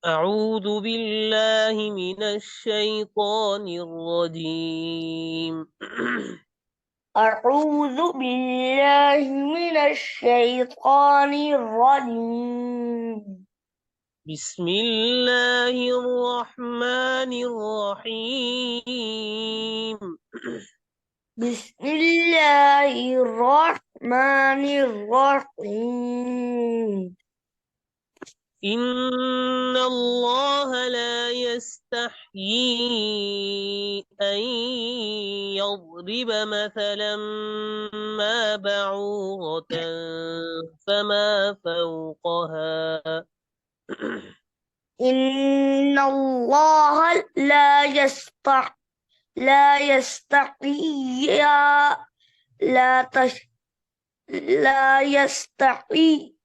أعوذ بالله من الشيطان الرجيم. أعوذ بالله من الشيطان الرجيم. بسم الله الرحمن الرحيم. بسم الله الرحمن الرحيم. إن الله لا يستحيي أن يضرب مثلا ما بعوضة فما فوقها. إن الله لا يستحيي لا تش لا يستحيي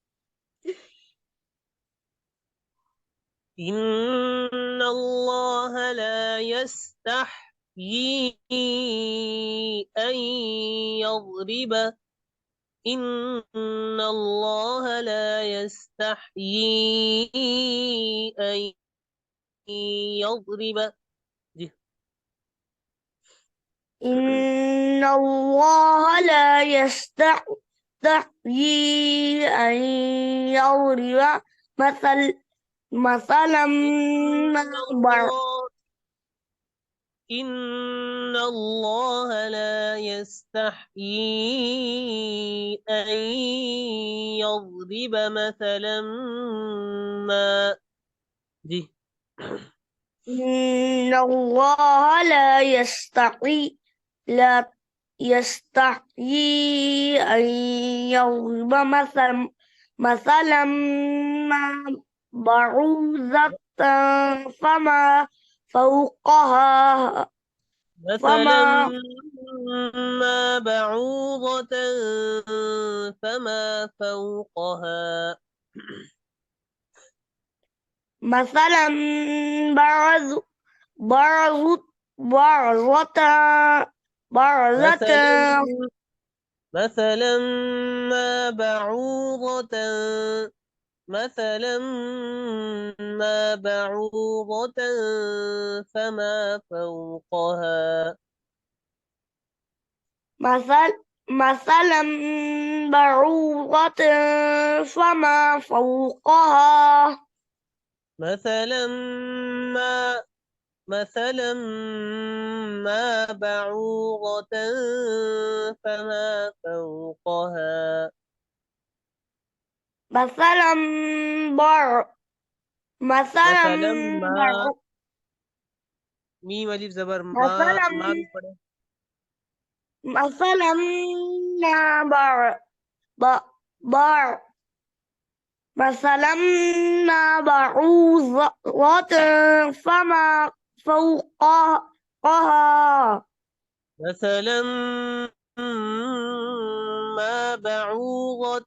إن الله لا يستحيي أن يضرب إن الله لا يستحيي أن يضرب دي. إن الله لا يستحيي أن يضرب مثلا ما إن الله إن الله لا يستحيي أن يضرب مثلا ما دي. إن الله لا يستحيي أن يضرب مثلا ما بعوضة فما فوقها مثلا فما ما بعوضة فما فوقها. مثلا بعض بعض بعضة بعضة مثلا مثلا ما بعوضة مثلا ما بعوضة فما فوقها. مثل مثلا بعوضة فما فوقها مثلا ما مثلا ما بعوضة فما فوقها. مثلا بع مثلا مثلا ما بع ميم ألف زبر مثلا ما भी पढ़े. مثلا بع بع بع مثلا بعوضة فما فوقها مثلا ما بعوضة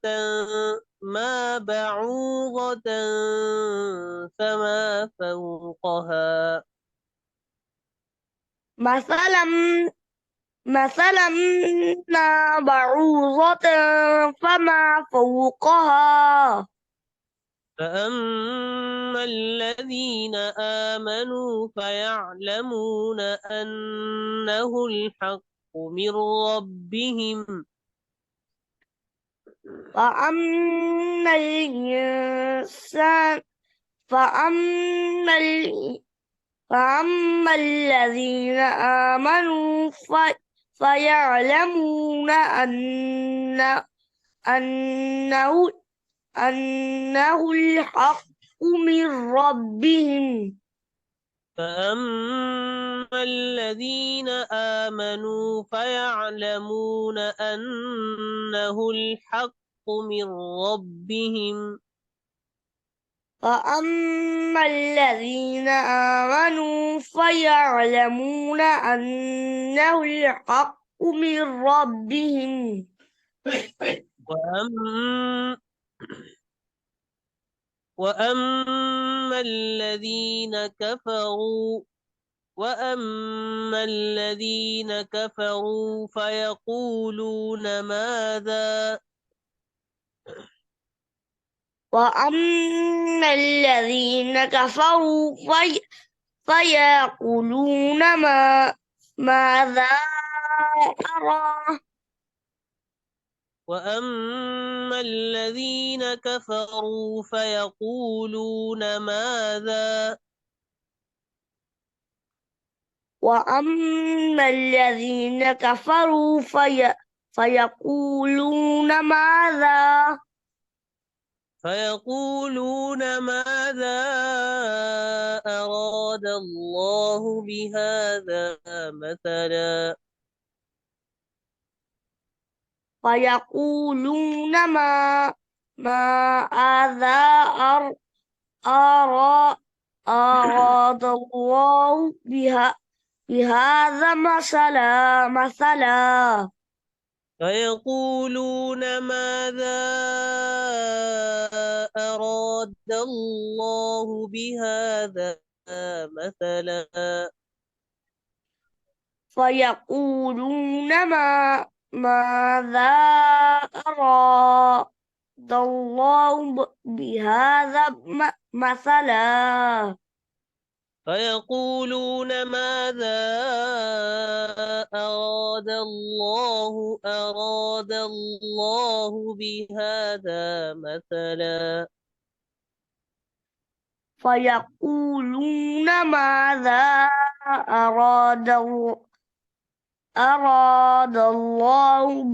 ما بعوضة فما فوقها. مثلا مثلا بعوضة فما فوقها فأما الذين آمنوا فيعلمون أنه الحق من ربهم. فأما الإنسان فأما ال- فأما الذين آمنوا فيعلمون أنه أنه الحق من ربهم فأما الذين آمنوا فيعلمون أنه الحق من ربهم. فأما الذين آمنوا فيعلمون أنه الحق من ربهم وأما وأما الذين كفروا وأما الذين كفروا فيقولون ماذا وأما الذين كفروا فيقولون ماذا أرى وأما الذين كفروا فيقولون ماذا وأما الذين كفروا فيقولون ماذا أراد الله بهذا مثلا فيقولون ماذا أرى أراد الله بهذا مثلا فيقولون ماذا أراد الله بهذا مثلا فيقولون ماذا أراد الله بهذا مثلا فيقولون ماذا أراد الله بهذا مثلا فيقولون ماذا أراد أراد الله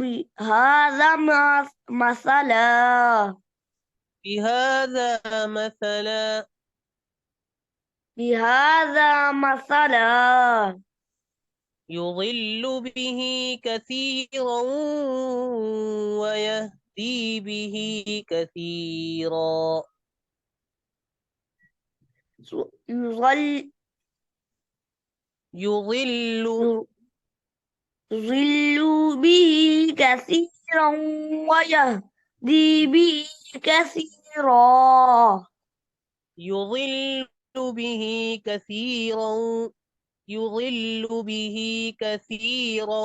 بهذا مثلا يضل به كثيرا ويهدي به كثيرا يضل يضل يضل به كثيرا ويهدي به كثيرا يضل به كثيرا يضل به كثيرا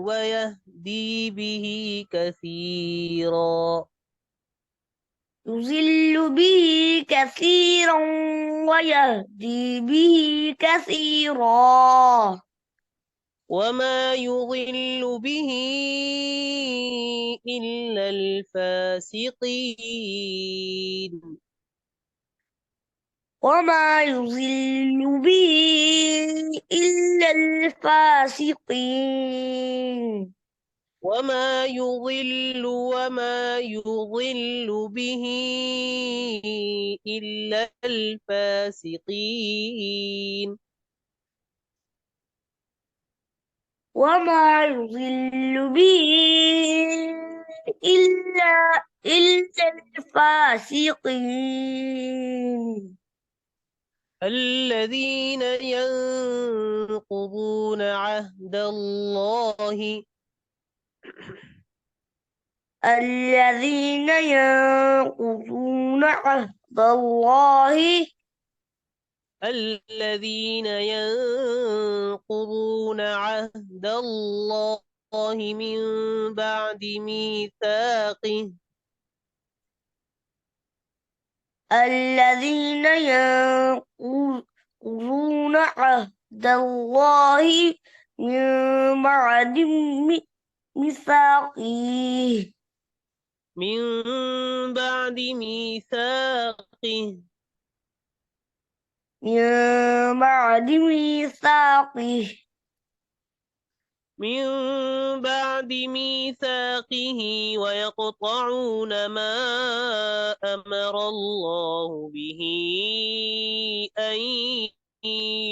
ويهدي به كثيرا يضل به كثيرا ويهدي به كثيرا وما يضل به إلا الفاسقين وما يضل به إلا الفاسقين وما يضل به إلا الفاسقين وما يضل به إلا الفاسقين الذين ينقضون عهد الله الذين ينقضون عهد الله الذين ينقضون عهد الله من بعد ميثاقه الذين ينقضون عهد الله من بعد ميثاقه من بعد ميثاقه من بعد ميثاقه من بعد ميثاقه ويقطعون ما أمر الله به أن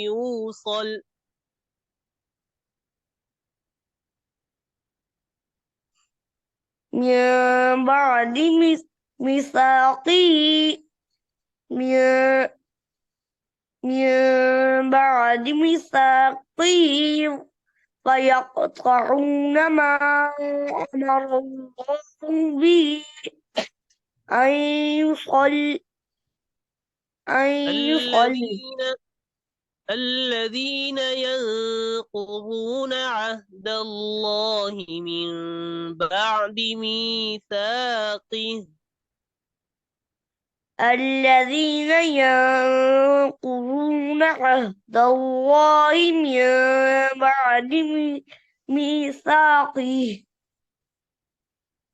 يوصل من بعد ميثاقه من بعد ميثاقه فيقطعون ما أمر الله به أن يصل الذين ينقضون عهد الله من بعد ميثاقه الذين ينقضون عهد الله من بعد ميثاقه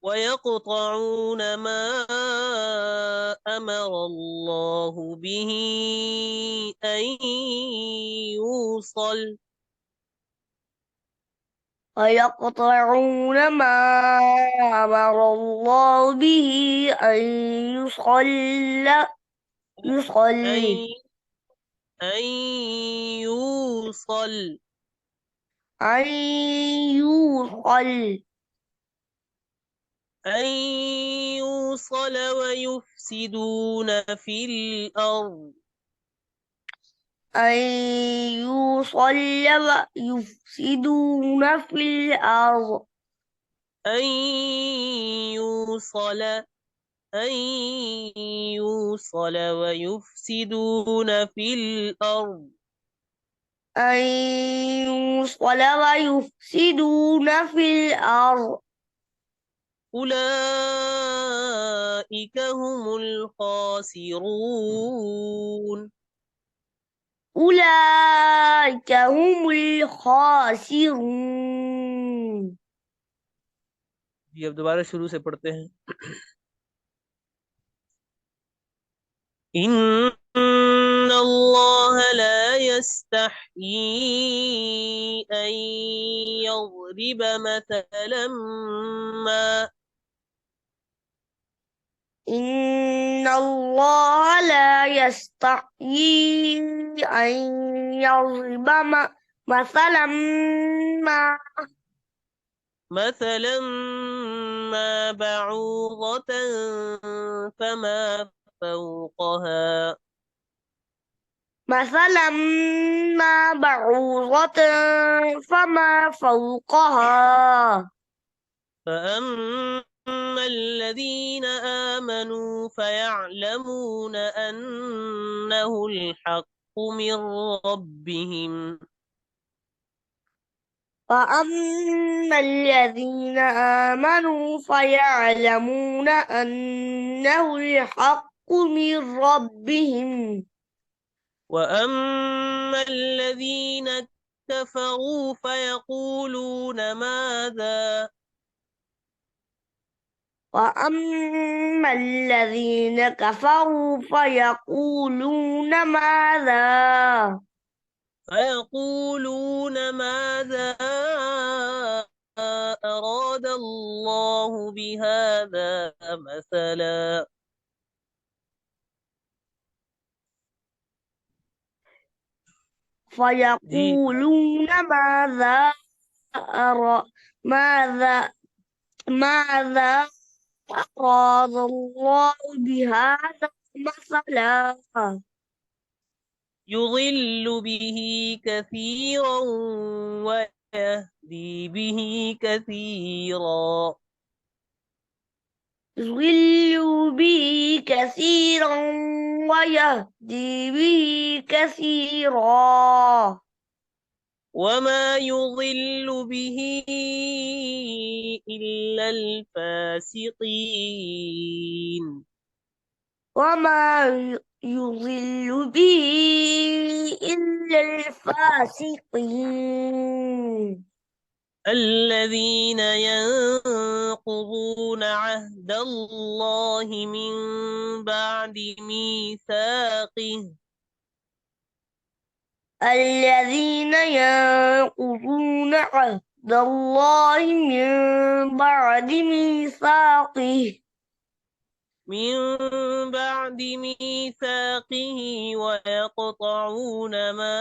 ويقطعون ما أمر الله به أن يوصل ويقطعون ما أمر الله به أن يصل أن أن يوصل أن يوصل أن يوصل ويفسدون في الأرض أن يوصل ويفسدون في الأرض أن يوصل أن يوصل ويفسدون في الأرض أن يوصل ويفسدون في الأرض أولئك هم الخاسرون. أولئك هم الخاسرون. जी अब दोबारा शुरू से पढ़ते हैं. إن الله لا يستحيي أن يضرب مثلا ما إن الله لا يستحيي أن يضرب مثلا ما مثلا ما بعوضة فما فوقها مثلا ما بعوضة فما فوقها فأما الذين آمنوا فيعلمون أنه الحق من ربهم فأما الذين آمنوا فيعلمون أنه الحق من ربهم وأما الذين كفروا فيقولون ماذا وأما الذين كفروا فيقولون ماذا أراد الله بهذا مثلا जी فيقولون أرى ماذا ماذا أراد الله بهذا مثلا يضل به كثيرا ويهدي به كثيرا يضل به كثيرا ويهدي به كثيرا وما يضل به إلا الفاسقين وما يضل به إلا الفاسقين الذين ينقضون عهد الله من بعد ميثاقه الذين ينقضون عهد الله من بعد ميثاقه ويقطعون ما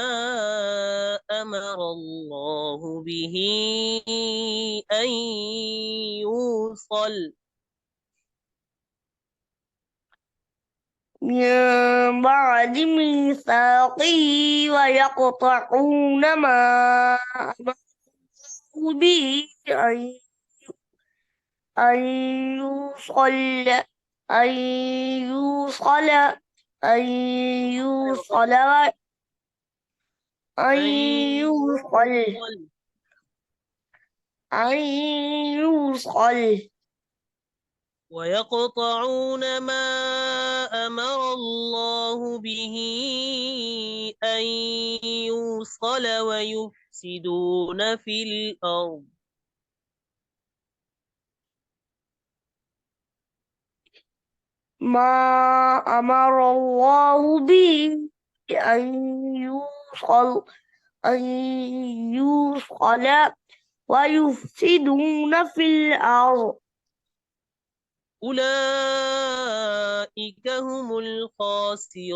أمر الله به أن يوصل من بعد ميثاقه ويقطعون ما أمروا به أن يوصل أن يوصل أن يوصل أن أن يوصل يوصل أن يوصل ويقطعون ما أمر الله به أن يوصل ويفسدون في الأرض. ما أمر الله به أن يوصل أن يوصل ويفسدون في الأرض. أولئك هم الخاسرون.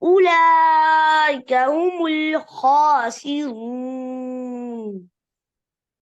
أولئك هم الخاسرون.